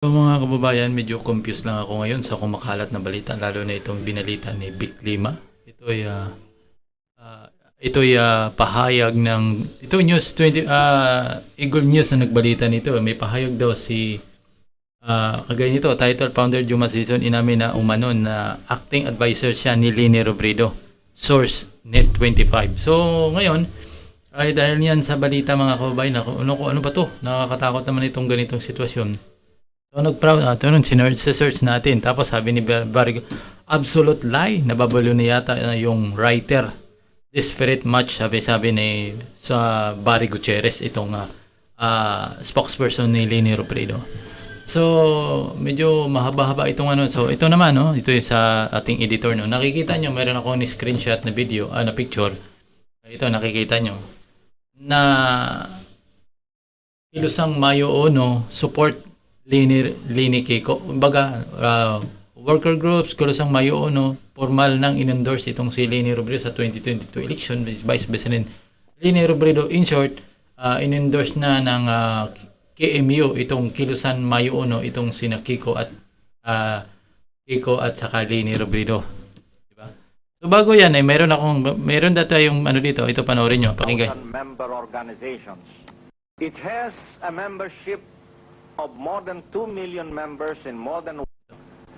So mga kababayan, medyo confused lang ako ngayon sa kumakalat na balita, lalo na itong binalita ni Vic Lima. Ito ay pahayag ng ito News 20 Eagle News na nagbalita nito. May pahayag daw si kagaya nito, title founder J0ma Sison inamin na umano na acting advisor siya ni Leni Robredo. Source Net25. So ngayon ay dahil yan sa balita mga kababayan, ano ba to? Nakakatakot naman itong ganitong sitwasyon. So search natin. Tapos sabi ni Barry, absolute lie, nababalo na yata yung writer. Desperate match, sabi ni sa Barry Gutierrez, itong spokesperson ni Leni Robredo. So, medyo mahaba-haba itong ano. So, ito naman, no? Ito yung sa ating editor, no? Nakikita nyo, meron ako ni screenshot na video, na picture. Ito, nakikita nyo. Na Ilusang Mayo Ono, support Leni Kiko. Kumbaga, worker groups, Kulusang Mayo Ono, formal nang in-endorse itong si Leni Robredo sa 2022 election. Vice President Leni Robredo, in short, in-endorse na ng KMU itong Kilusan Mayo Ono, itong sina Kiko at saka Leni Robredo. Diba? So bago yan, meron data yung ano dito, ito panoorin nyo, pakinggan. Member organizations. It has a membership of more than 2 million members in more than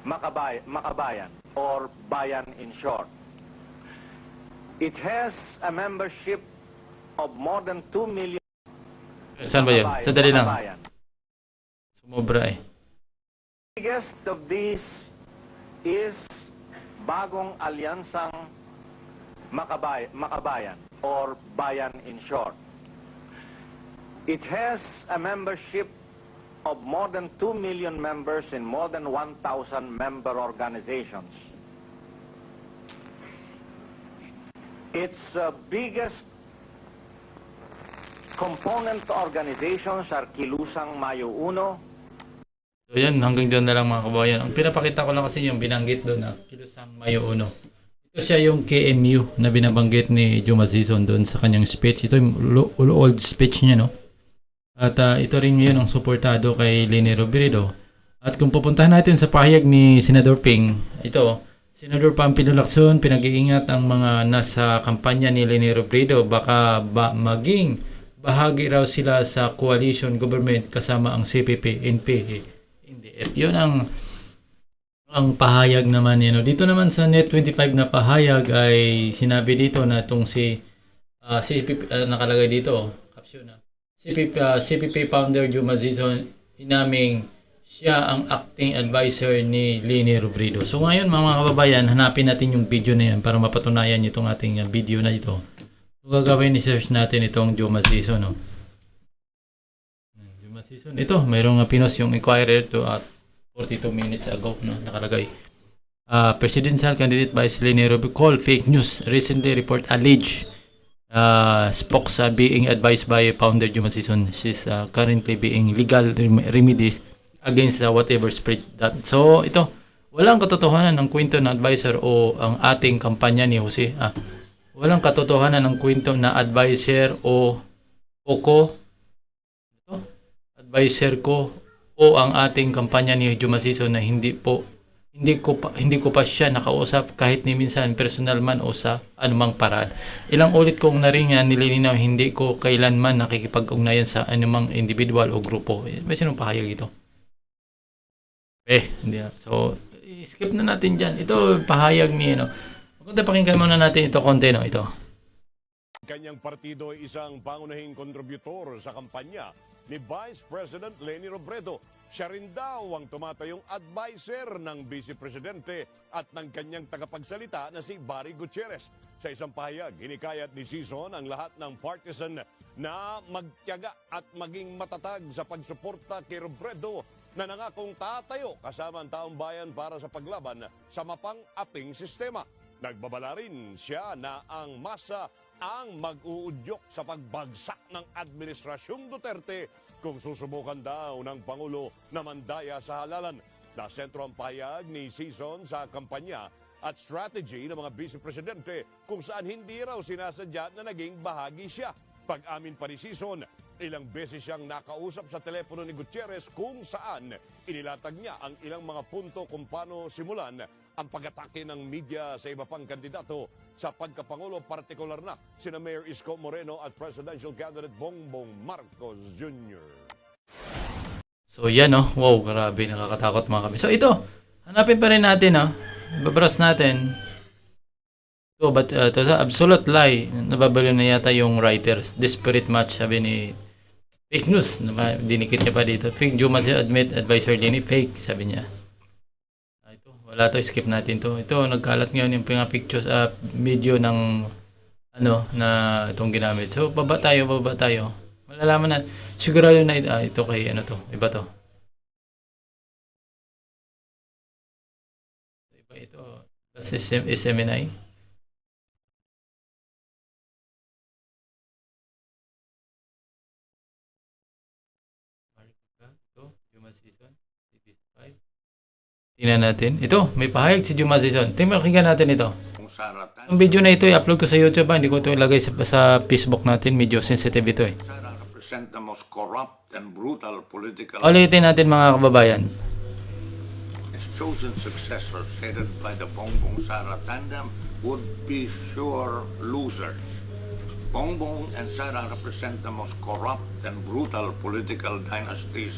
Makabayan or Bayan in short. It has a membership of more than 2 million. Saan ba yun? Sadali lang. Sumobra eh. The biggest of these is Bagong Alyansang Makabayan or Bayan in short. It has a membership of more than 2 million members in more than 1,000 member organizations. Its biggest component organizations are Kilusang Mayo Uno. So yan, hanggang doon na lang mga kabayan. Ang pinapakita ko lang kasi yung binanggit doon na Kilusang Mayo Uno. Ito siya yung KMU na binabanggit ni J0ma Sison doon sa kanyang speech. Ito yung old speech niya, no? At ito rin yun ang suportado kay Leni Robredo. At kung pupuntahan natin sa pahayag ni Senador Ping, ito, Senador Pampilo Lacson, pinag-iingat ang mga nasa kampanya ni Leni Robredo, baka maging bahagi raw sila sa coalition government kasama ang CPP, NPA, NDF. Yun ang pahayag naman yun. Dito naman sa Net25 na pahayag ay sinabi dito na itong CPP, nakalagay dito, caption na. CPP founder J0ma Sison inaming siya ang acting advisor ni Leni Robredo. So ngayon mga kababayan, hanapin natin yung video na yan para mapatunayan itong ating video na ito. So gagawin, i-search natin itong J0ma Sison. No? J0ma Sison. Ito, mayroong pinos yung inquirer to at 42 minutes ago. No? Nakalagay. Presidential candidate Vice Leni Robredo call fake news. Recently report alleged spokes being advised by founder J0ma Sison. She's currently being legal remedies against whatever spread that. So ito, walang katotohanan ng kwento ng advisor o ang ating kampanya ni Jose. Walang katotohanan ng kwento na advisor o advisor ko o ang ating kampanya ni J0ma Sison na hindi ko pa siya nakausap kahit ni minsan personal man o sa anumang paraan. Ilang ulit kong naringan nililinaw, hindi ko kailanman nakikipag-ugnayan sa anumang individual o grupo. May sinong pahayag ito? Hindi. So, skip na natin dyan. Ito pahayag ni Kunti pakinggan muna natin ito konti, no? Ito. Kanyang partido ay isang pangunahing kontributor sa kampanya ni Vice President Leni Robredo. Siya rin daw ang tumatayong advisor ng Vice Presidente at ng kanyang tagapagsalita na si Barry Gutierrez. Sa isang pahayag, hinikayat ni Sison ang lahat ng partisan na magtiyaga at maging matatag sa pagsuporta kay Robredo na nangakong tatayo kasama ang taong bayan para sa paglaban sa mapang-aping sistema. Nagbabala rin siya na ang masa ang mag-uudyok sa pagbagsak ng Administrasyong Duterte kung susubukan daw ng Pangulo na mandaya sa halalan. Nasentro ang pahayag ni Sison sa kampanya at strategy ng mga Vice Presidente kung saan hindi raw sinasadya na naging bahagi siya. Pag-amin pa ni Sison, Ilang beses siyang nakausap sa telepono ni Gutierrez kung saan inilatag niya ang ilang mga punto kung paano simulan ang pag-atake ng media sa iba pang kandidato sa pagkapangulo, partikular na sina Mayor Isko Moreno at Presidential Candidate Bongbong Marcos Jr. So yan wow, grabe, nakakatakot mga kami. So ito, hanapin pa rin natin babras natin. So, but to sa absolute lie, nababalo na yata yung writer. Desperate match, sabi ni fake news. Dinikit niya pa dito. Fake J0ma admit advisor Leni fake, sabi niya. Ito, wala to, skip natin to. Ito, nagkalat ngayon yung mga pictures, video ng na itong ginamit. So, baba tayo. Malalaman na, sigurado na ito kay to, iba to. Iba ito, SMNI. Sison, tingnan natin. Ito, may pahayag si J0ma Sison. Pakinggan natin ito. Ang video na ito i-upload ko sa YouTube. Hindi ko ito ilagay sa Facebook natin. Medyo sensitive ito represent the most corrupt and brutal political. Ulitin natin mga kababayan. His chosen successors headed by the Bongbong Sara tandem would be sure losers. Bongbong and Sara represent the most corrupt and brutal political dynasties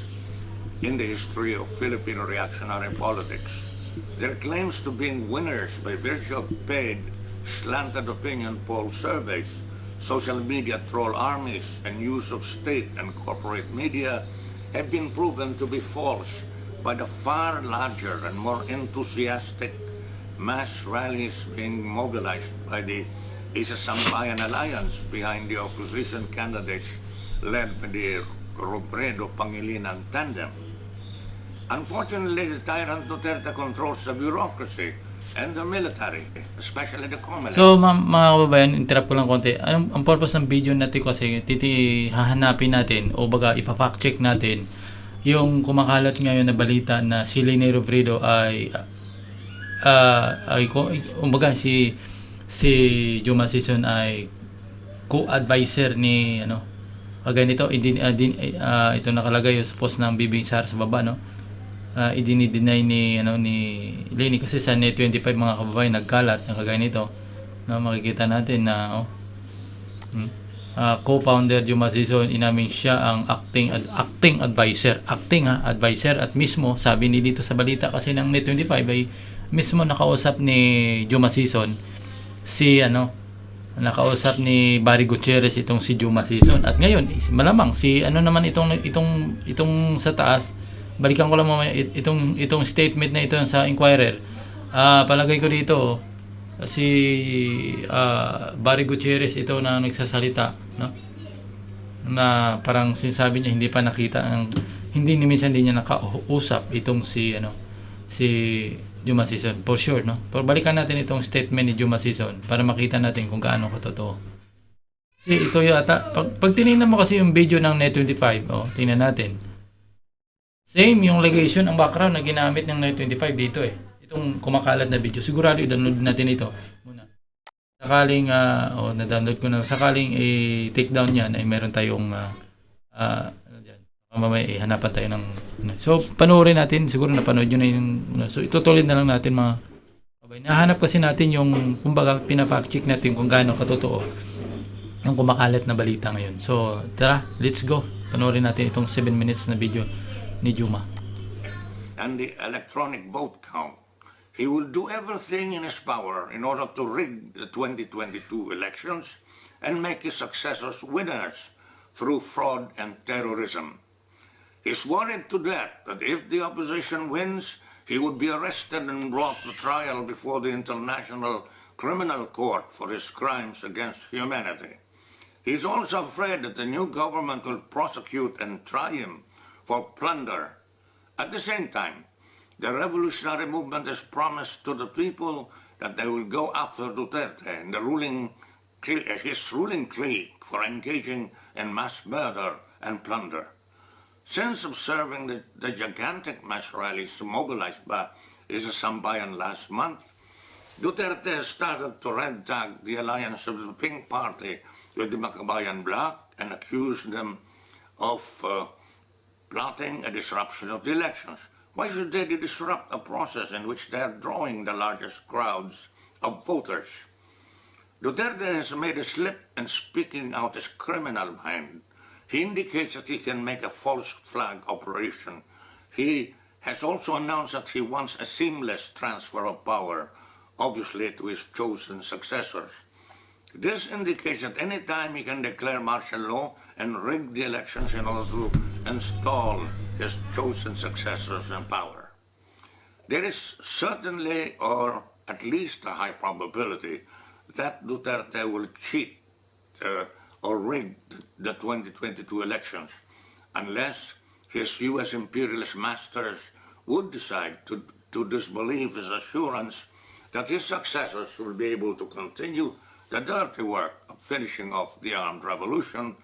in the history of Filipino reactionary politics. Their claims to being winners by virtue of paid, slanted opinion poll surveys, social media troll armies, and use of state and corporate media have been proven to be false by the far larger and more enthusiastic mass rallies being mobilized by the Isa-Sambayan Alliance behind the opposition candidates led by the Robredo Pangilinan tandem. Unfortunately, the tyrant Duterte controls the bureaucracy and the military, especially the COMELEC. So, mga kababayan, interrupt ko lang konti. Ang purpose ng video natin kasi, hahanapin natin o baga ipa-fact check natin yung kumakalat ngayon na balita na si Leni Robredo ay kumbaga si J0ma Sison ay co-advisor ni ganito ito nakalagay sa post ng BB Sara sa baba idinideny ni Leni kasi sa Net 25 mga kababayan nagkalat ng kagaya nito makikita natin na co-founder J0ma Sison inamin siya ang acting advisor at mismo sabi ni dito sa balita kasi ng Net 25 ay mismo nakausap ni J0ma Sison nakausap ni Barry Gutierrez itong si J0ma Sison at ngayon malamang si naman itong sa taas balikan ko lang mamaya itong statement na ito sa Inquirer. Palagay ko dito si Barry Gutierrez ito na nagsasalita na parang sinasabi niya hindi pa nakita hindi minsan din niya nakausap itong si J0ma Sison for sure pero balikan natin itong statement ni J0ma Sison para makita natin kung gaano katotoo. Kasi ito yata pag tinignan mo kasi yung video ng Net 25 tingnan natin. Same yung legation, ang background na ginamit ng Net 25 dito itong kumakalat na video. Sigurado i-download natin ito muna. Sakaling na-download ko na. Sakaling i-take down yan ay meron tayong mamaya hanapan tayo ng so panoorin natin. Siguro napanood nyo na yung so itutuloy na lang natin mga kabay. Nahanap kasi natin yung kumbaga pinapack-check natin kung gaano katotoo yung kumakalat na balita ngayon. So tara, let's go. Panoorin natin itong 7 minutes na video ni J0ma. And the electronic vote count. He will do everything in his power in order to rig the 2022 elections and make his successors winners through fraud and terrorism. He's worried to death that if the opposition wins, he would be arrested and brought to trial before the International Criminal Court for his crimes against humanity. He's also afraid that the new government will prosecute and try him for plunder. At the same time, the revolutionary movement has promised to the people that they will go after Duterte and his ruling clique for engaging in mass murder and plunder. Since observing the gigantic mass rallies mobilized by Isa-Sambayan last month, Duterte has started to red tag the alliance of the Pink Party with the Makabayan Bloc and accused them of plotting a disruption of the elections. Why should they disrupt a process in which they are drawing the largest crowds of voters? Duterte has made a slip in speaking out his criminal mind. He indicates that he can make a false flag operation. He has also announced that he wants a seamless transfer of power, obviously to his chosen successors. This indicates that any time he can declare martial law and rig the elections in order to install his chosen successors in power. There is certainly, or at least a high probability, that Duterte will cheat or rig the 2022 elections, unless his U.S. imperialist masters would decide to disbelieve his assurance that his successors will be able to continue the dirty work of finishing off the armed revolution,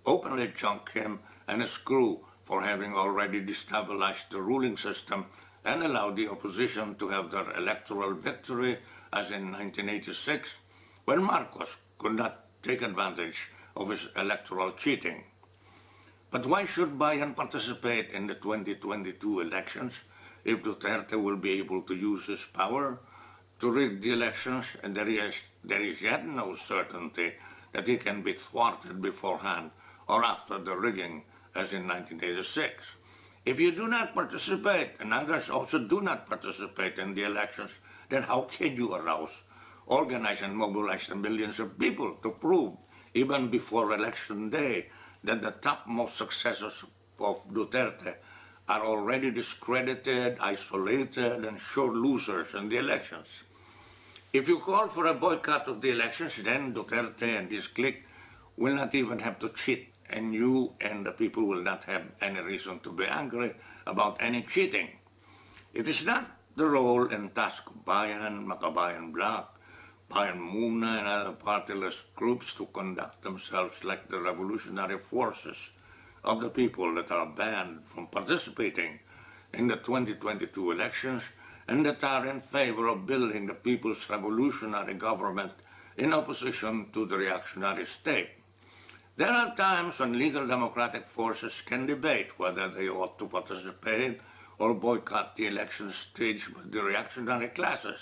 openly chunk him and his crew for having already destabilized the ruling system and allowed the opposition to have their electoral victory, as in 1986, when Marcos could not take advantage of his electoral cheating. But why should Bayan participate in the 2022 elections if Duterte will be able to use his power to rig the elections, and there is yet no certainty that he can be thwarted beforehand or after the rigging, as in 1986. If you do not participate, and others also do not participate in the elections, then how can you arouse, organize, and mobilize the millions of people to prove, even before election day, that the topmost successors of Duterte are already discredited, isolated, and sure losers in the elections? If you call for a boycott of the elections, then Duterte and his clique will not even have to cheat, and you and the people will not have any reason to be angry about any cheating. It is not the role and task of Bayan, Makabayan Bloc, Bayan Muna, and other partyless groups to conduct themselves like the revolutionary forces of the people that are banned from participating in the 2022 elections and that are in favor of building the people's revolutionary government in opposition to the reactionary state. There are times when legal democratic forces can debate whether they ought to participate or boycott the election staged by the reactionary classes.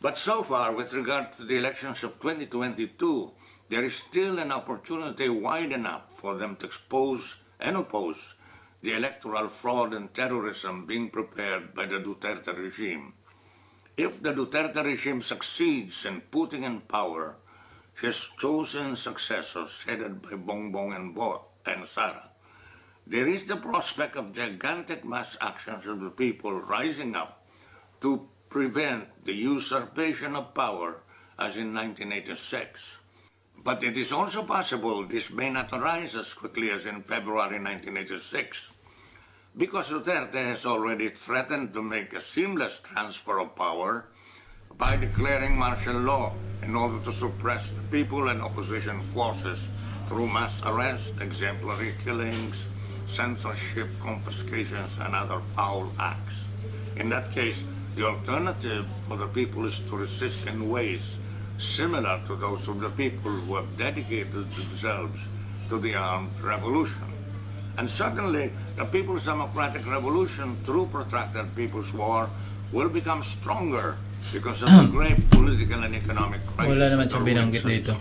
But so far, with regard to the elections of 2022, there is still an opportunity wide enough for them to expose and oppose the electoral fraud and terrorism being prepared by the Duterte regime. If the Duterte regime succeeds in putting in power his chosen successors headed by Bongbong and Sara, there is the prospect of gigantic mass actions of the people rising up to prevent the usurpation of power as in 1986. But it is also possible this may not arise as quickly as in February 1986, because Duterte has already threatened to make a seamless transfer of power by declaring martial law in order to suppress the people and opposition forces through mass arrest, exemplary killings, censorship, confiscations, and other foul acts. In that case, the alternative for the people is to resist in ways similar to those of the people who have dedicated themselves to the armed revolution. And suddenly, the People's Democratic Revolution, through protracted People's War, will become stronger because of the grave political and economic crisis. Wala naman siyang binanggit dito.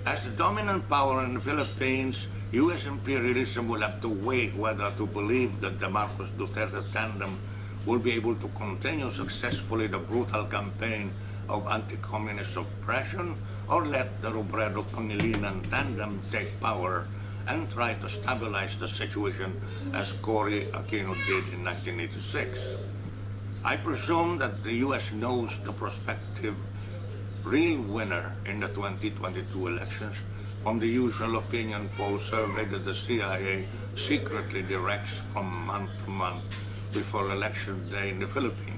As the dominant power in the Philippines, U.S. imperialism will have to weigh whether to believe that the Marcos Duterte tandem will be able to continue successfully the brutal campaign of anti-communist oppression, or let the Robredo Pangilinan tandem take power and try to stabilize the situation as Cory Aquino did in 1986. I presume that the U.S. knows the prospective real winner in the 2022 elections from the usual opinion poll survey that the CIA secretly directs from month to month before election day in the Philippines.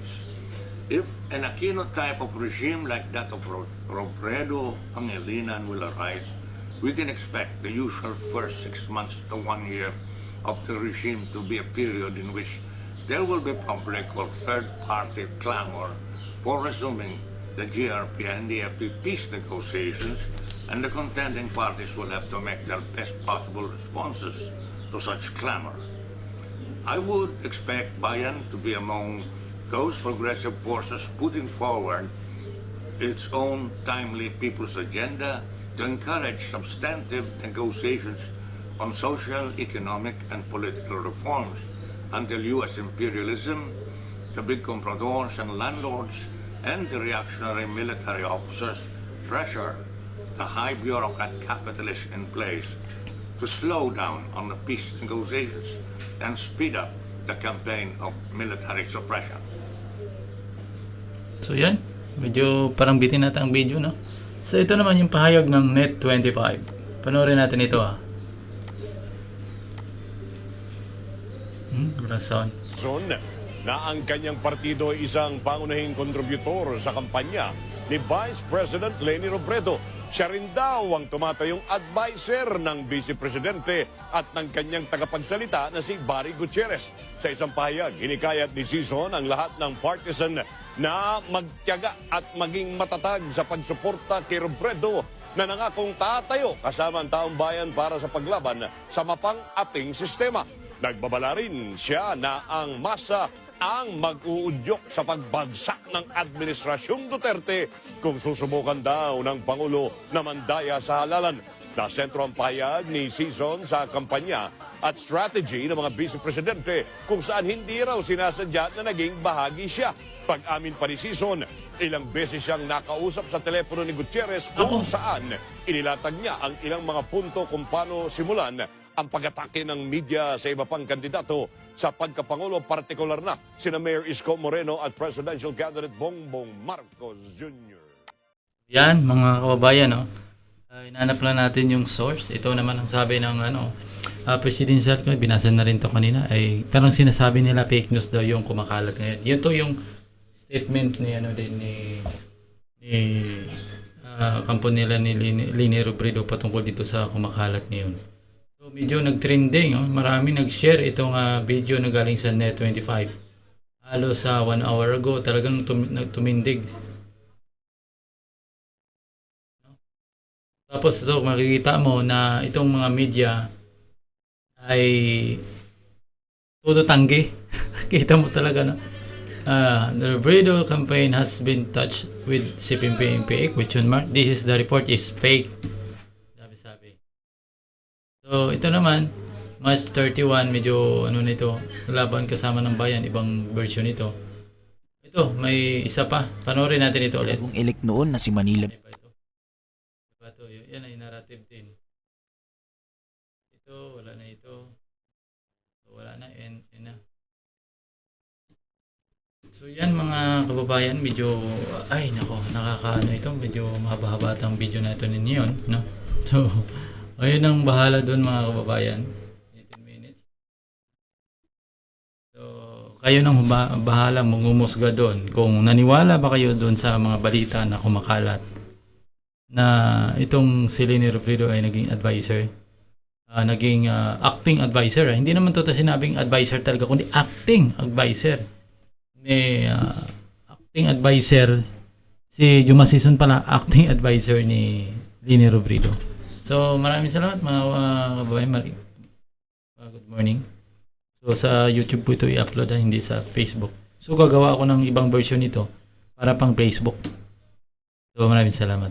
If an Aquino type of regime like that of Robredo Pangilinan will arise, we can expect the usual first 6 months to 1 year of the regime to be a period in which there will be public or third-party clamor for resuming the GRP and NDFP peace negotiations and the contending parties will have to make their best possible responses to such clamor. I would expect Bayan to be among those progressive forces putting forward its own timely people's agenda to encourage substantive negotiations on social, economic, and political reforms until U.S. imperialism, the big compradors and landlords, and the reactionary military officers pressure the high bureaucrat capitalists in place to slow down on the peace negotiations and speed up the campaign of military suppression. So yan, medyo parang bitin natin ang video, no? So ito naman yung pahayag ng Net25. Panoorin natin ito, ha. Wala sound. Sison na ang kanyang partido ay isang pangunahing kontributor sa kampanya ni Vice President Leni Robredo. Siya rin daw ang tumatayong advisor ng Vice Presidente at ng kanyang tagapagsalita na si Barry Gutierrez. Sa isang pahayag, hinikayat ni Sison ang lahat ng partisan na magtiyaga at maging matatag sa pagsuporta kay Robredo na nangakong tatayo kasama ang taong bayan para sa paglaban sa mapang-ating sistema. Nagbabala rin siya na ang masa ang mag-uudyok sa pagbagsak ng Administrasyong Duterte kung susubukan daw ng Pangulo na mandaya sa halalan. Nasentro ang pahayag ni Sison sa kampanya at strategy ng mga Vice Presidente kung saan hindi raw sinasadya na naging bahagi siya. Pag-amin pa ni Sison, ilang beses siyang nakausap sa telepono ni Gutierrez kung saan inilatag niya ang ilang mga punto kung paano simulan ang pag-atake ng media sa iba pang kandidato sa pagkapangulo, partikular na sina Mayor Isko Moreno at Presidential Candidate Bongbong Marcos Jr. Yan, mga kababayan, no? Inanap lang natin yung source. Ito naman ang sabi ng presidential, binasa na rin to kanina, ay parang sinasabi nila fake news daw yung kumakalat ngayon. Yun to yung statement ni kampo nila ni Leni Robredo patungkol dito sa kumakalat ngayon. So medyo nag-trending, marami nag-share itong video na galing sa Net25. Halos sa 1 hour ago, talagang tumindig. Tapos ito, makikita mo na itong mga media ay todo tanggi. Kita mo talaga na the Robredo campaign has been touched with CPP-MPA, question mark. This is the report is fake. Sabi. So ito naman, March 31, medyo nito, laban kasama ng bayan, ibang version nito. Ito, may isa pa. Panoorin natin ito ulit. Bagong elect noon na si Manila. Ito, yan ay narrative din. Ito, wala na ito. Wala na, and na. So yan mga kababayan, medyo, ay nako, nakakaano ito, medyo mahaba-haba ang video na ito ninyo, no? So, ayun ang bahala doon mga kababayan. 18 minutes. So, kayo nang bahala manghumusga doon. Kung naniwala ba kayo doon sa mga balita na kumakalat na itong si Leni Robredo ay naging advisor, naging acting advisor. Hindi naman to sinabing advisor talaga, kundi acting advisor. Acting advisor si J0ma Sison pala, acting advisor ni Leni Robredo. So maraming salamat mga kababayan. Good morning. So sa YouTube po ito i-upload, hindi sa Facebook. So gagawa ako ng ibang version nito para pang Facebook. So maraming salamat.